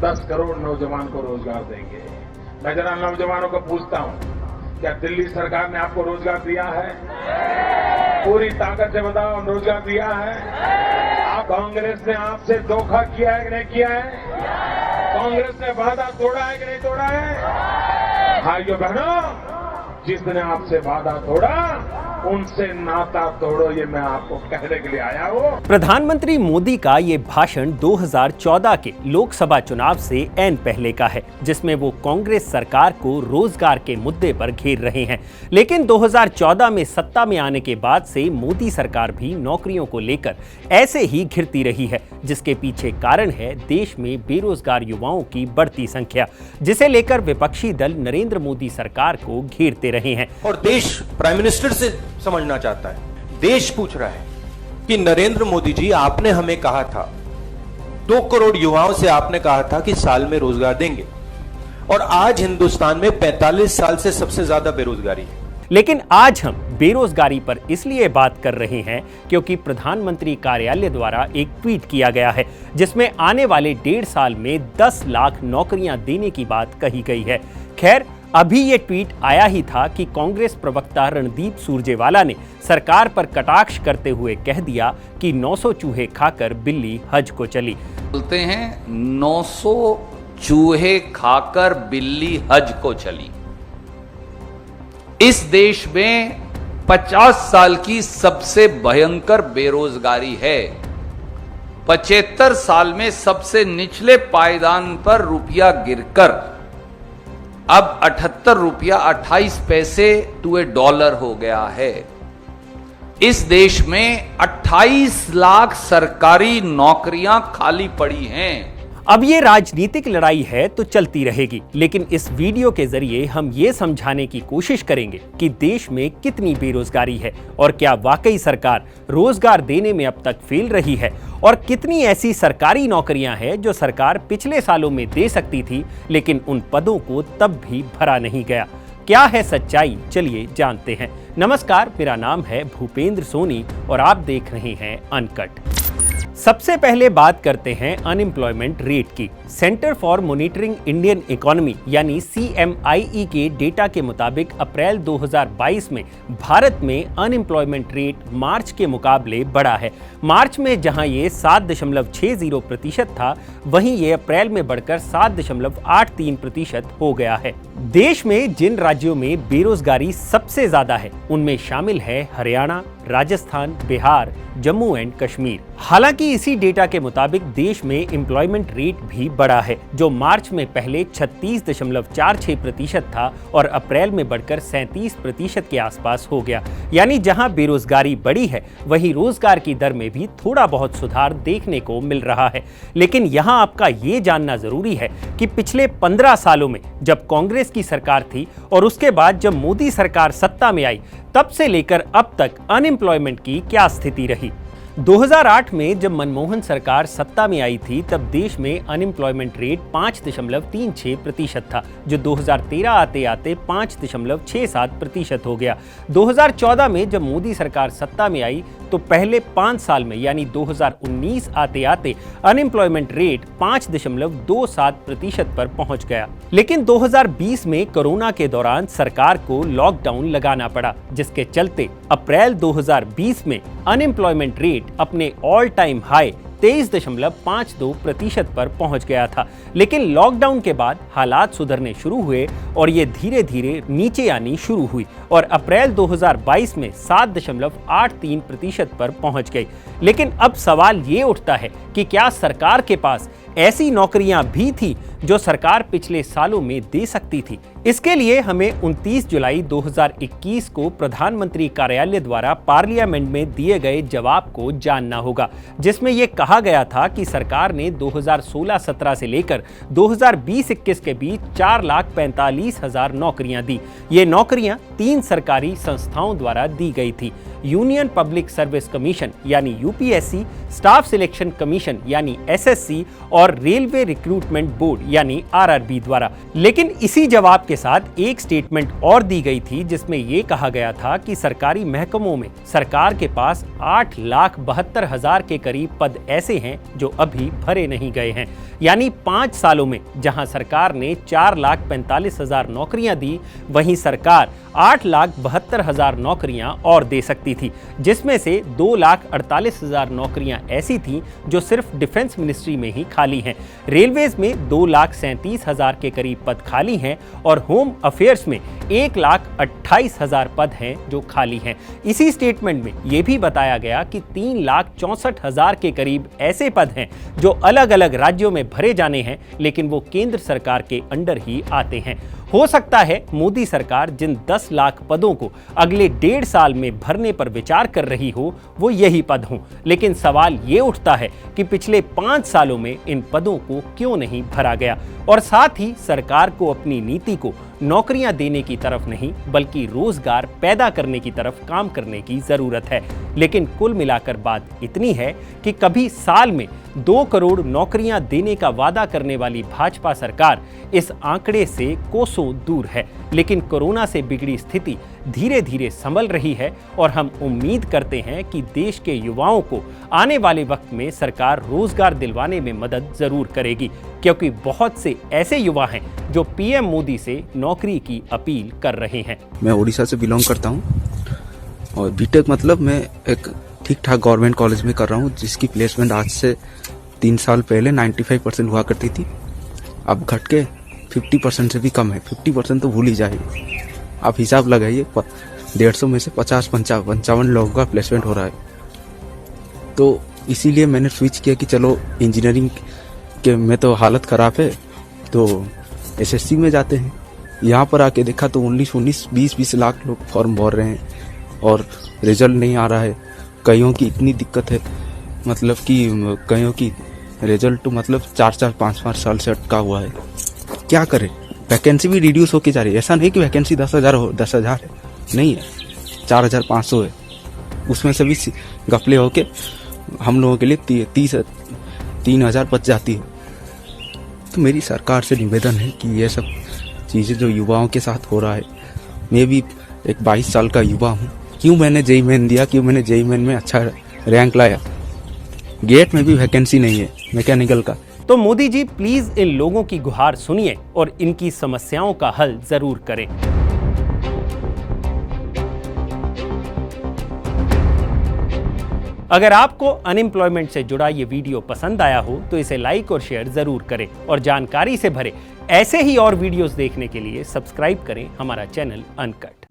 10 करोड़ नौजवान को रोजगार देंगे। मैं जरा नौजवानों को पूछता हूं, क्या दिल्ली सरकार ने आपको रोजगार दिया है? पूरी ताकत से बताओ, रोजगार दिया है? आप कांग्रेस ने आपसे धोखा किया है कि नहीं किया है? कांग्रेस ने वादा तोड़ा है कि नहीं तोड़ा है? भाइयों बहनों, जिसने आपसे वादा तोड़ा उनसे नाता तोड़ो, ये मैं आपको कहने के लिए आया हूं। प्रधानमंत्री मोदी का ये भाषण 2014 के लोकसभा चुनाव से ऐन पहले का है, जिसमें वो कांग्रेस सरकार को रोजगार के मुद्दे पर घेर रहे हैं। लेकिन 2014 में सत्ता में आने के बाद से मोदी सरकार भी नौकरियों को लेकर ऐसे ही घिरती रही है, जिसके पीछे कारण है देश में बेरोजगार युवाओं की बढ़ती संख्या, जिसे लेकर विपक्षी दल नरेंद्र मोदी सरकार को घेरते रहे हैं। और देश प्राइम मिनिस्टर से समझना चाहता है, देश पूछ रहा है कि नरेंद्र मोदी जी, आपने हमें कहा था 2 करोड़ युवाओं से आपने कहा था कि साल में रोजगार देंगे, और आज हिंदुस्तान में 45 साल से सबसे ज्यादा बेरोजगारी है। लेकिन आज हम बेरोजगारी पर इसलिए बात कर रहे हैं क्योंकि प्रधानमंत्री कार्यालय द्वारा एक ट्वीट किया गया है, जिसमें आने वाले 1.5 साल में 10 लाख नौकरियां देने की बात कही गई है। खैर, अभी ये ट्वीट आया ही था कि कांग्रेस प्रवक्ता रणदीप सुरजेवाला ने सरकार पर कटाक्ष करते हुए कह दिया कि 900 चूहे खाकर बिल्ली हज को चली। बोलते हैं 900 चूहे खाकर बिल्ली हज को चली। इस देश में 50 साल की सबसे भयंकर बेरोजगारी है। 75 साल में सबसे निचले पायदान पर रुपया गिरकर अब 78 रुपया 28 पैसे टू $1 हो गया है। इस देश में 28 लाख सरकारी नौकरियां खाली पड़ी हैं। अब ये राजनीतिक लड़ाई है तो चलती रहेगी, लेकिन इस वीडियो के जरिए हम ये समझाने की कोशिश करेंगे कि देश में कितनी बेरोजगारी है और क्या वाकई सरकार रोजगार देने में अब तक फेल रही है, और कितनी ऐसी सरकारी नौकरियां हैं जो सरकार पिछले सालों में दे सकती थी लेकिन उन पदों को तब भी भरा नहीं गया। क्या है सच्चाई, चलिए जानते हैं। नमस्कार, मेरा नाम है भूपेंद्र सोनी और आप देख रहे हैं अनकट। सबसे पहले बात करते हैं अनएम्प्लॉयमेंट रेट की। Centre for monitoring Indian economy यानी CMIE के डेटा के मुताबिक अप्रैल 2022 में भारत में अनएम्प्लॉयमेंट रेट मार्च के मुकाबले बढ़ा है। मार्च में जहां ये 7.60% था, वहीं ये अप्रैल में बढ़कर 7.83% हो गया है। देश में जिन राज्यों में बेरोजगारी सबसे ज्यादा है उनमें शामिल है हरियाणा, राजस्थान, बिहार, जम्मू एंड कश्मीर। हालांकि इसी डेटा के मुताबिक देश में एम्प्लॉयमेंट रेट भी बढ़ा है, जो मार्च में पहले 36.46% था और अप्रैल में बढ़कर 37% के आसपास हो गया। यानी जहां बेरोजगारी बढ़ी है वहीं रोजगार की दर में भी थोड़ा बहुत सुधार देखने को मिल रहा है। लेकिन यहां आपका ये जानना जरूरी है कि पिछले 15 सालों में जब कांग्रेस की सरकार थी और उसके बाद जब मोदी सरकार सत्ता में आई, तब से लेकर अब तक अनएम्प्लॉयमेंट की क्या स्थिति रही। 2008 में जब मनमोहन सरकार सत्ता में आई थी, तब देश में अनएम्प्लॉयमेंट रेट 5.36% था, जो 2013 आते आते 5.67% हो गया। 2014 में जब मोदी सरकार सत्ता में आई तो पहले 5 साल में यानी 2019 आते आते अनएम्प्लॉयमेंट रेट 5.27% पर पहुंच गया। लेकिन 2020 में कोरोना के दौरान सरकार को लॉकडाउन लगाना पड़ा, जिसके चलते अप्रैल 2020 में अनएम्प्लॉयमेंट रेट अपने ऑल टाइम हाई 23.52% पर पहुंच गया था। लेकिन लॉकडाउन के बाद हालात सुधरने शुरू हुए और ये धीरे धीरे नीचे आनी शुरू हुई और अप्रैल 2022 में 7.83% पर पहुंच गई। लेकिन अब सवाल ये उठता है कि क्या सरकार के पास ऐसी नौकरियां भी थी जो सरकार पिछले सालों में दे सकती थी? इसके लिए हमें 29 जुलाई 2021 को प्रधानमंत्री कार्यालय द्वारा पार्लियामेंट में दिए गए जवाब को जानना होगा, जिसमें यह कहा गया था कि सरकार ने 2016-17 से लेकर 2020-21 के बीच 4,45,000 नौकरियां दी। ये नौकरियां 3 सरकारी संस्थाओं द्वारा दी गई थी। यूनियन पब्लिक सर्विस कमीशन यानी UPSC, स्टाफ सिलेक्शन कमीशन यानी SSC और और रेलवे रिक्रूटमेंट बोर्ड यानी RRB द्वारा। लेकिन इसी जवाब के साथ एक स्टेटमेंट और दी गई थी जिसमें यह कहा गया था कि सरकारी महकमों में सरकार के पास 8,72,000 के करीब पद ऐसे हैं जो अभी भरे नहीं गए हैं। यानी 5 सालों में जहां सरकार ने 4,45,000 नौकरियां दी, वहीं सरकार 8,72,000 नौकरियां और दे सकती थी, जिसमें से 2,48,000 नौकरियां ऐसी थीं जो सिर्फ डिफेंस मिनिस्ट्री में ही खाली हैं। रेलवेज में 2,37,000 के करीब पद खाली हैं और होम अफेयर्स में 1,28,000 पद हैं जो खाली हैं। इसी स्टेटमेंट में यह भी बताया गया कि 3,64,000 के करीब ऐसे पद हैं जो अलग अलग राज्यों में भरे जाने हैं, लेकिन वो केंद्र सरकार के अंडर ही आते हैं। हो सकता है मोदी सरकार जिन 10 लाख पदों को अगले 1.5 साल में भरने पर विचार कर रही हो वो यही पद हों, लेकिन सवाल ये उठता है कि पिछले 5 सालों में इन पदों को क्यों नहीं भरा गया। और साथ ही सरकार को अपनी नीति को नौकरियां देने की तरफ नहीं बल्कि रोजगार पैदा करने की तरफ काम करने की जरूरत है। लेकिन कुल मिलाकर बात इतनी है कि कभी साल में 2 करोड़ नौकरियां देने का वादा करने वाली भाजपा सरकार इस आंकड़े से कोसों दूर है। लेकिन कोरोना से बिगड़ी स्थिति धीरे धीरे संभल रही है और हम उम्मीद करते हैं कि देश के युवाओं को आने वाले वक्त में सरकार रोजगार दिलवाने में मदद जरूर करेगी, क्योंकि बहुत से ऐसे युवा हैं जो पीएम मोदी से नौकरी की अपील कर रहे हैं। मैं उड़ीसा से बिलोंग करता हूँ और बीटेक मतलब मैं एक ठीक ठाक गवर्नमेंट कॉलेज में कर रहा हूँ, जिसकी प्लेसमेंट आज से 3 साल पहले 95% हुआ करती थी। अब घट के 50% से भी कम है। 50% तो भूल ही जाइए। आप हिसाब लगाइए, 150 में से 50-55 लोगों का प्लेसमेंट हो रहा है। तो इसीलिए मैंने स्विच किया कि चलो इंजीनियरिंग के में तो हालत ख़राब है, तो एसएससी में जाते हैं। यहाँ पर आके देखा तो 19-20 लाख लोग फॉर्म भर रहे हैं और रिजल्ट नहीं आ रहा है। कईयों की इतनी दिक्कत है, मतलब कि कईयों की रिजल्ट तो मतलब 4-4, 5-5 साल से अटका हुआ है। क्या करें? वैकेंसी भी रिड्यूस होके जा रही है। ऐसा नहीं कि वैकेंसी 10,000 है, नहीं है, 4,500 है। उसमें से भी गफले होके हम लोगों के लिए 3,000 बच जाती है। तो मेरी सरकार से निवेदन है कि ये सब चीज़ें जो युवाओं के साथ हो रहा है, मैं भी एक 22 साल का युवा हूँ। क्यों मैंने जेईई मेन दिया, क्यों मैंने जेईई मेन में अच्छा रैंक लाया? गेट में भी वैकेंसी नहीं है मैकेनिकल का। तो मोदी जी प्लीज इन लोगों की गुहार सुनिए और इनकी समस्याओं का हल जरूर करें। अगर आपको अनएम्प्लॉयमेंट से जुड़ा ये वीडियो पसंद आया हो तो इसे लाइक और शेयर जरूर करें और जानकारी से भरे ऐसे ही और वीडियोस देखने के लिए सब्सक्राइब करें हमारा चैनल अनकट।